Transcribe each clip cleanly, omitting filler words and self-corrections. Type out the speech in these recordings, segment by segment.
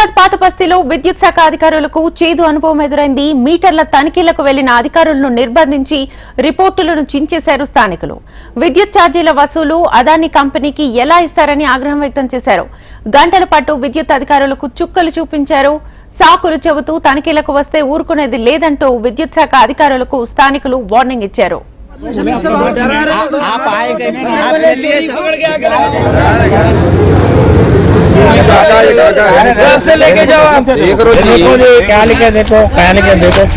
హైదరాబాద్ పాత బస్తీలో విద్యుత్ శాఖ అధికారులకు చేదు అనుభవం ఎదురైంది. మీటర్ల తనిఖీలకు వెళ్లిన అధికారులను నిర్బంధించి రిపోర్టులను చించేశారు స్థానికులు. విద్యుత్ ఛార్జీల వసూలు అదానీ కంపెనీకి ఎలా ఇస్తారని ఆగ్రహం వ్యక్తం చేశారు. గంటల పాటు విద్యుత్ అధికారులకు చుక్కలు చూపించారు. సాకులు చెబుతూ తనిఖీలకు వస్తే ఊరుకునేది లేదంటూ విద్యుత్ శాఖ అధికారులకు స్థానికులు వార్నింగ్ ఇచ్చారు. लेके जाओ एक रोज क्या लिखे देखो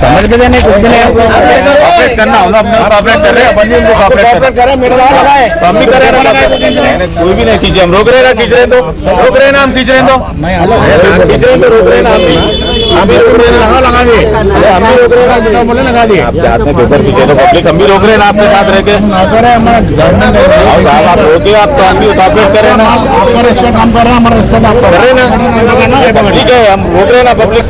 समझ में नहीं कुछ भी नहीं ऑपरेट करना होगा अपने ऑपरेट कर रहे हैं बंदी उनको ऑपरेट कर रहे हैं मेरा लगाए तो हम भी कर रहे हैं कोई भी नहीं खींचे हम रोक रहे हैं खींच रहे तो रोक रहे हैं ना हम खींच रहे तो खींच रहे तो रोक रहे हैं हम भी रोक रहे हैं लगा दिए हम भी रोक रहे हैं जितना बोले लगा दिए हाथ में पेपर खींचे तो पब्लिक हम भी रोक रहे हैं आपके साथ रह के आप रोके आप तो हम भी ऑपरेट कर रहे हैं ना आपका रेस्पेक्ट हम कर रहे हैं हमारा रेस्पेक्ट आप कर रहे हैं ना ठीक है हम रोक रहे हैं ना पब्लिक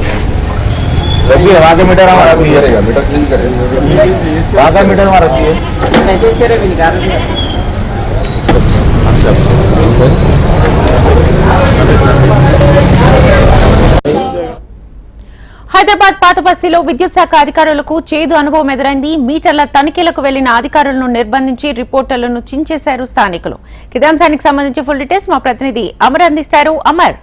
देखिए वहाँ के मीटर हमारा मीटर चेंज करें वहाँ का मीटर हमारा హైదరాబాద్ పాత బస్తీలో విద్యుత్ శాఖ అధికారులకు చేదు అనుభవం ఎదురైంది. మీటర్ల తనిఖీలకు వెళ్లిన అధికారులను నిర్బంధించి రిపోర్టులను చించేశారు స్థానికులు. ఇదే అంశానికి సంబంధించి ఫుల్ డీటెయిల్స్ మా ప్రతినిధి అమర్ అందిస్తారు. అమర్,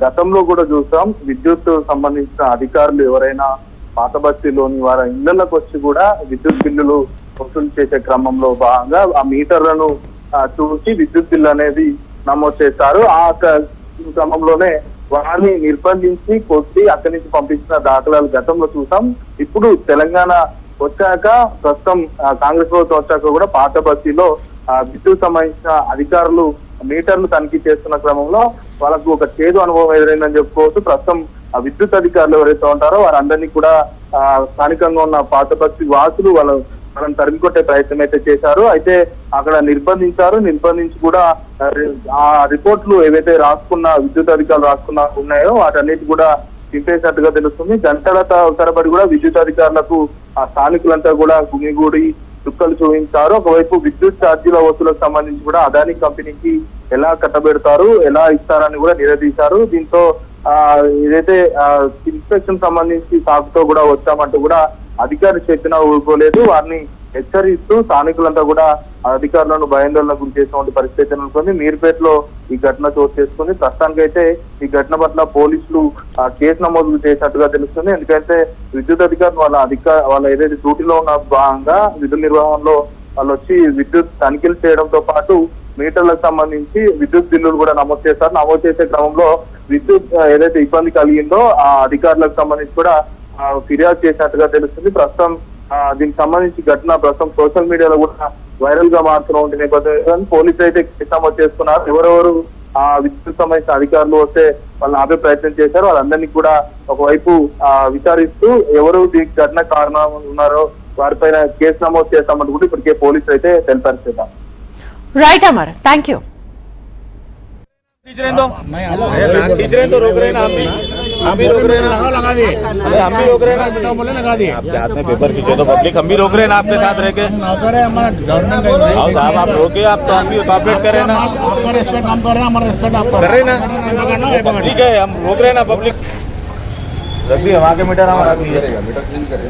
గతంలో కూడా చూసాం విద్యుత్ సంబంధించిన అధికారులు ఎవరైనా పాత బస్తీలోని వారి ఇళ్లకు వచ్చి కూడా విద్యుత్ బిల్లులు వసూలు చేసే క్రమంలో భాగంగా ఆ మీటర్లను చూసి విద్యుత్ బిల్లు అనేది నమోదు చేస్తారు. ఆ క్రమంలోనే వారిని నిర్బంధించి కొట్టి అక్కడి నుంచి పంపించిన దాఖలాలు గతంలో చూసాం. ఇప్పుడు తెలంగాణ వచ్చాక ప్రస్తుతం కాంగ్రెస్ ప్రభుత్వం వచ్చాక కూడా పాత బస్తీలో విద్యుత్ సంబంధించిన అధికారులు మీటర్లు తనిఖీ చేస్తున్న క్రమంలో వాళ్ళకు ఒక చేదు అనుభవం ఎదురైందని చెప్పుకోవచ్చు. ప్రస్తుతం ఆ విద్యుత్ అధికారులు ఎవరైతే ఉంటారో వారందరినీ కూడా స్థానికంగా ఉన్న పాత బస్తీ వాసులు వాళ్ళని తరిమికొట్టే ప్రయత్నం అయితే చేశారు. అయితే అక్కడ నిర్బంధించి కూడా ఆ రిపోర్ట్లు ఏవైతే రాసుకున్న విద్యుత్ అధికారులు రాసుకున్న ఉన్నాయో వాటన్నిటి కూడా చింపేసినట్టుగా తెలుస్తుంది. గంటల తరబడి కూడా విద్యుత్ అధికారులకు ఆ స్థానికులంతా కూడా గుమిగూడి చుక్కలు చూపించారు. ఒకవైపు విద్యుత్ ఛార్జీల వసూలకు సంబంధించి కూడా అదానీ కంపెనీకి ఎలా కట్టబెడతారు, ఎలా ఇస్తారని కూడా నిలదీశారు. దీంతో ఏదైతే ఇన్స్పెక్షన్ సంబంధించి సాగుతో కూడా వచ్చామంటూ కూడా అధికారులు చెప్పినా ఊరుకోలేదు. వారిని హెచ్చరిస్తూ స్థానికులంతా కూడా అధికారులను భయాందోళనకు గురి చేసినటువంటి పరిస్థితి నెలకొంది. మీర్పేటలో ఈ ఘటన చోటు చేసుకుంది. ప్రస్తుతానికైతే ఈ ఘటన పట్ల పోలీసులు కేసు నమోదు చేసినట్టుగా తెలుస్తుంది. ఎందుకంటే విద్యుత్ అధికారులు వాళ్ళ ఏదైతే డ్యూటీలో ఉన్న భాగంగా విధుల నిర్వహణలో వాళ్ళు వచ్చి విద్యుత్ తనిఖీలు చేయడంతో పాటు మీటర్లకు సంబంధించి విద్యుత్ బిల్లులు కూడా నమోదు చేస్తారు. నమోదు చేసే క్రమంలో విద్యుత్ ఏదైతే ఇబ్బంది కలిగిందో ఆ అధికారులకు సంబంధించి కూడా ఫిర్యాదు చేసినట్టుగా తెలుస్తుంది. ప్రస్తుతం దీనికి సంబంధించి ఘటన ప్రస్తుతం సోషల్ మీడియాలో కూడా వైరల్ గా మారుతున్న నేపథ్యం పోలీసులు అయితే కేసు నమోదు చేసుకున్నారు. ఎవరెవరు విద్యుత్ సంబంధించిన అధికారులు వస్తే వాళ్ళని ఆపే ప్రయత్నం చేశారు. వాళ్ళందరినీ కూడా ఒకవైపు విచారిస్తూ ఎవరు దీనికి ఘటన కారణం ఉన్నారో వారిపైన కేసు నమోదు చేస్తామంటూ కూడా ఇప్పటికే పోలీసులు అయితే తెలిపారు. Right Amar, thank you. खींच रहे तो रोक रहे हैं ना हम भी रोक रहे हैं ना लगा दिए हम भी रोक रहे हैं ना जितना बोले लगा दिए आपके हाथ में पेपर खींचे तो पब्लिक हम भी रोक रहे हैं ना आपके साथ रह के हमारा गवर्नमेंट साहब आप रोके आप तो हम भी ऑपरेट कर रहे हैं ना आपका रेस्पेक्ट हम कर रहे हैं हमारा रेस्पेक्ट आप कर रहे हैं ना ठीक है हम रोक रहे हैं ना पब्लिक रखिए वहाँ के मीटर हमारा मीटर चेंज करें